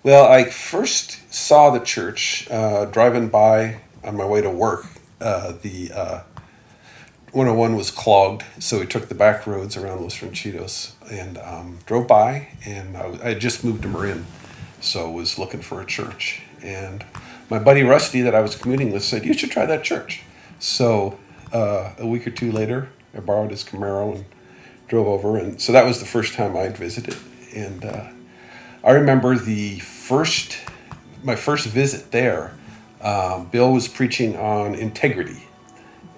Well, I first saw the church driving by on my way to work. The 101 was clogged, so we took the back roads around Los Ranchitos and drove by. And I had just moved to Marin, so was looking for a church. And my buddy Rusty, that I was commuting with, said, "You should try that church." So a week or two later, I borrowed his Camaro and drove over. And so that was the first time I'd visited. And I remember my first visit there. Bill was preaching on integrity,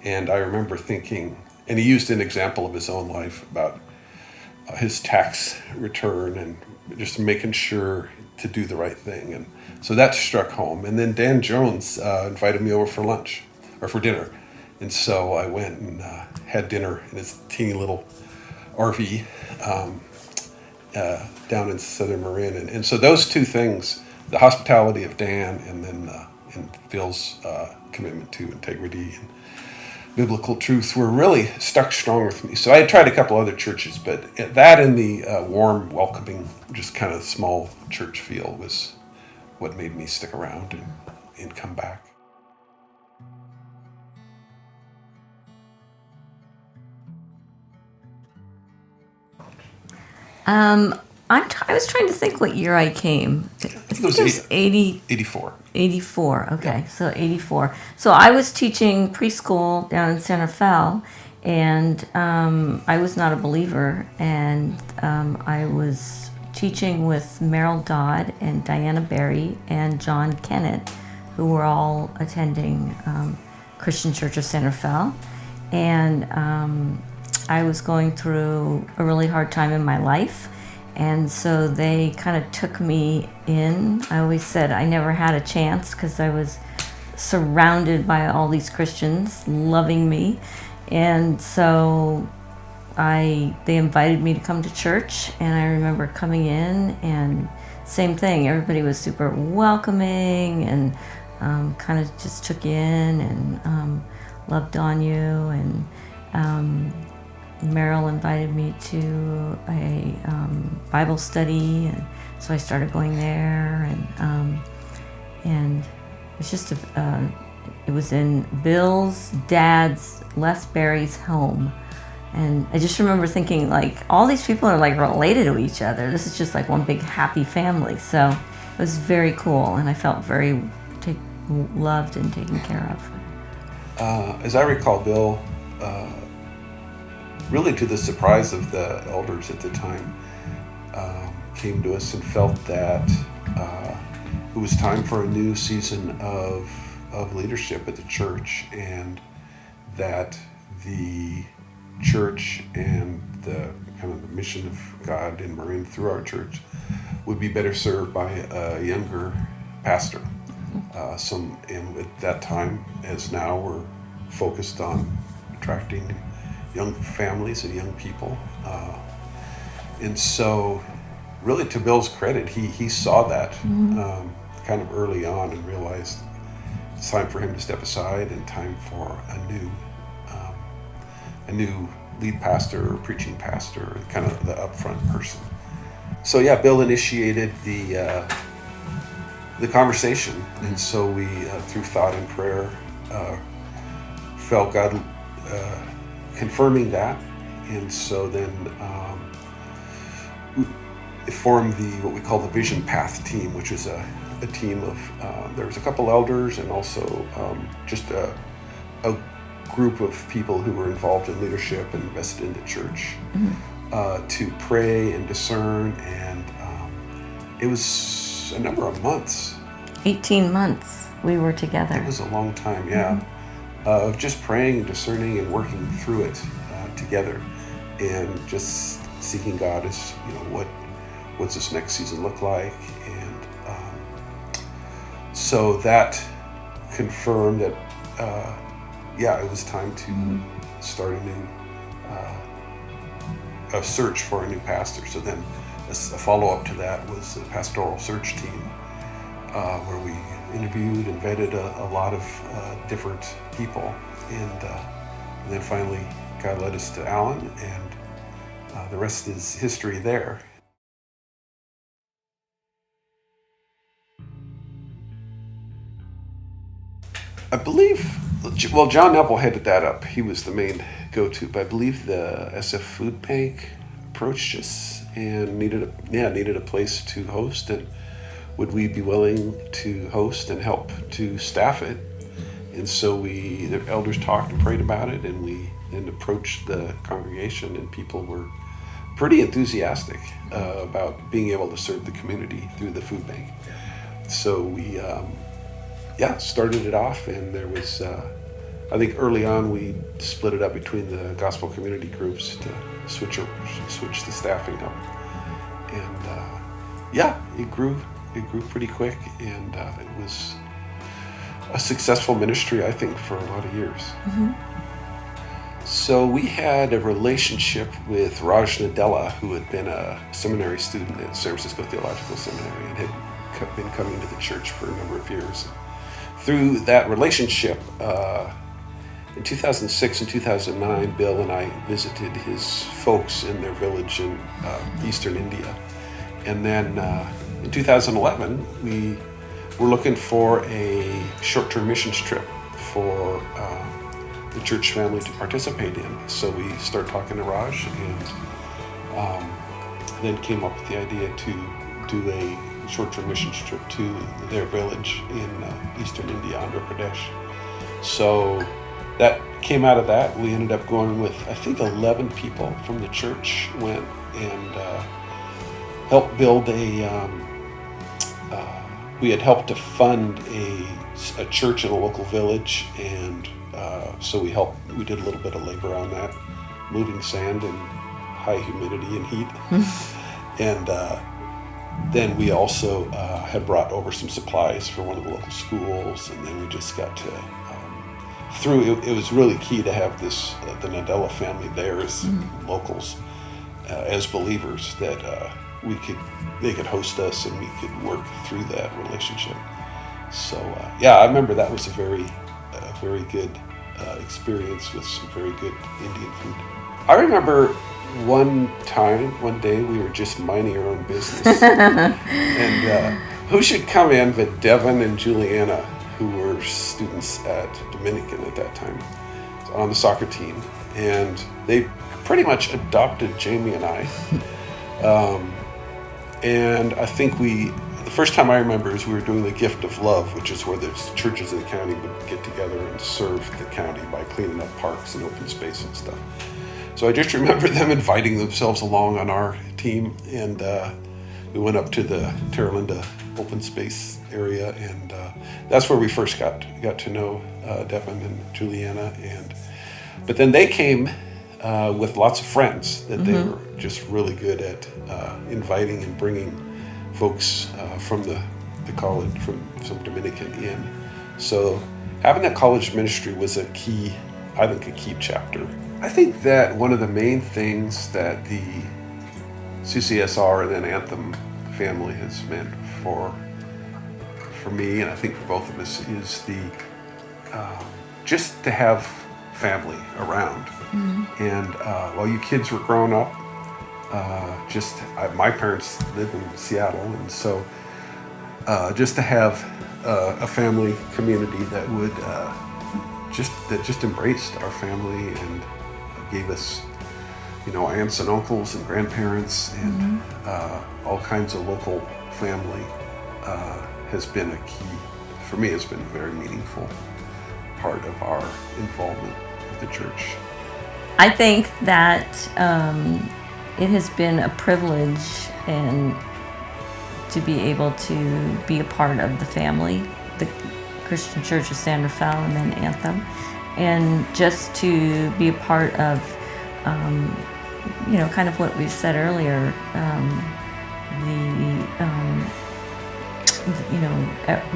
and I remember thinking, and he used an example of his own life about his tax return and just making sure to do the right thing, and so that struck home. And then Dan Jones invited me over for lunch or for dinner, and so I went and had dinner in his teeny little RV. Down in southern Marin. And so those two things, the hospitality of Dan and then and Phil's commitment to integrity and biblical truth, were really stuck strong with me. So I had tried a couple other churches, but that and the warm, welcoming, just kind of small church feel was what made me stick around and come back. I was trying to think what year I came. I think it was 84. 84. Okay, Yeah. so 84. So I was teaching preschool down in Santa Fe, and I was not a believer, and I was teaching with Merrill Dodd and Diana Berry and John Kennett, who were all attending Christian Church of Santa Fe, and I was going through a really hard time in my life. And so they kind of took me in. I always said I never had a chance because I was surrounded by all these Christians loving me. And so they invited me to come to church, and I remember coming in, and same thing. Everybody was super welcoming and kind of just took you in and loved on you. And Merrill invited me to a Bible study, and so I started going there, and it's just it was in Bill's dad's, Les Berry's home, and I just remember thinking, like, all these people are like related to each other. This is just like one big happy family. So it was very cool, and I felt very loved and taken care of. As I recall, Bill, really to the surprise of the elders at the time, came to us and felt that it was time for a new season of leadership at the church, and that the church and the kind of the mission of God in Marin through our church would be better served by a younger pastor. And at that time, as now, we're focused on attracting young families and young people. And so really, to Bill's credit, he saw that kind of early on and realized it's time for him to step aside and time for a new lead pastor or preaching pastor, kind of the upfront person. So yeah, Bill initiated the conversation, and so we, through thought and prayer, felt God confirming that, and so then it formed what we call the Vision Path team, which is a team of there was a couple elders and also just a group of people who were involved in leadership and invested in the church to pray and discern, and it was a number of months. 18 months we were together. It was a long time, yeah. Of just praying and discerning and working through it together, and just seeking God as, what's this next season look like, and so that confirmed that it was time to start a search for a new pastor. So then a follow-up to that was the pastoral search team, where we interviewed and vetted a lot of different people, and then finally God led us to Alan, and the rest is history there. I believe, well, John Neville headed that up. He was the main go-to, but I believe the SF Food Bank approached us and needed a place to host, and would we be willing to host and help to staff it? And so the elders talked and prayed about it, and we then approached the congregation, and people were pretty enthusiastic about being able to serve the community through the food bank. So we, started it off, and there was, I think early on we split it up between the gospel community groups to switch the staffing up, and it grew pretty quick, and it was a successful ministry, I think, for a lot of years. Mm-hmm. So we had a relationship with Raj Nadella, who had been a seminary student at San Francisco Theological Seminary and had been coming to the church for a number of years. Through that relationship, in 2006 and 2009, Bill and I visited his folks in their village in eastern India. And then in 2011, we were looking for a short-term missions trip for the church family to participate in. So we started talking to Raj, and then came up with the idea to do a short-term missions trip to their village in eastern India, Andhra Pradesh. So that came out of that. We ended up going with, I think, 11 people from the church went and helped build we had helped to fund a church in a local village, and so we did a little bit of labor on that, moving sand in high humidity and heat. And then we also had brought over some supplies for one of the local schools, and then we just got to, it was really key to have the Nadella family there as locals, as believers, that they could host us and we could work through that relationship. So I remember that was a very good experience with some very good Indian food. I remember one day we were just minding our own business, and who should come in but Devin and Juliana, who were students at Dominican at that time, on the soccer team, and they pretty much adopted Jamie and I. And I think the first time I remember is we were doing the Gift of Love, which is where the churches in the county would get together and serve the county by cleaning up parks and open space and stuff. So I just remember them inviting themselves along on our team, and we went up to the Terralinda open space area, and that's where we first got to know Devin and Juliana. But then they came with lots of friends that they were just really good at inviting and bringing folks from the college, from some Dominican in. So having that college ministry was a key chapter. I think that one of the main things that the CCSR and then Anthem family has meant for me, and I think for both of us, is the just to have family around. And while you kids were growing up, my parents lived in Seattle, and so just to have a family community that would just embraced our family and gave us, aunts and uncles and grandparents and all kinds of local family has been a key, for me, has been a very meaningful part of our involvement with the church. I think that it has been a privilege and to be able to be a part of the family, the Christian Church of San Rafael and then Anthem, and just to be a part of, kind of what we said earlier,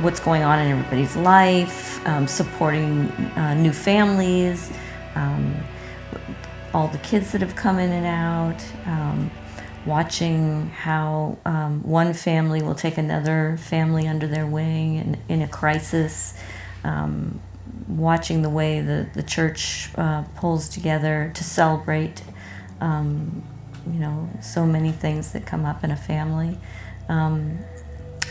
what's going on in everybody's life, supporting new families, all the kids that have come in and out, watching how one family will take another family under their wing in a crisis, watching the way the church pulls together to celebrate, so many things that come up in a family.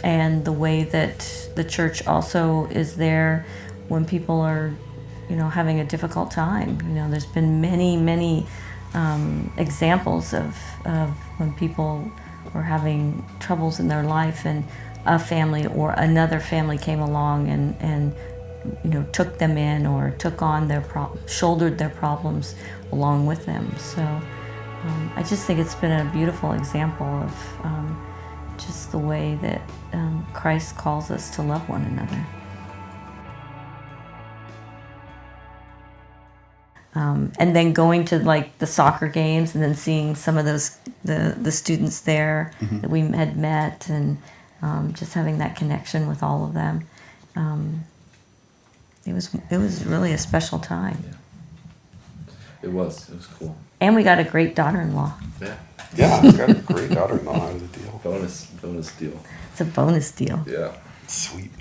And the way that the church also is there when people are, having a difficult time. There's been many examples of when people were having troubles in their life, and a family or another family came along and took them in, or took on shouldered their problems along with them. So I just think it's been a beautiful example of just the way that Christ calls us to love one another. And then going to like the soccer games, and then seeing some of those the students there that we had met, and just having that connection with all of them. It was really a special time. Yeah. It was cool. And we got a great daughter-in-law. Yeah. Yeah, I got a great daughter-in-law out of the deal. Bonus deal. It's a bonus deal. Yeah. Sweet.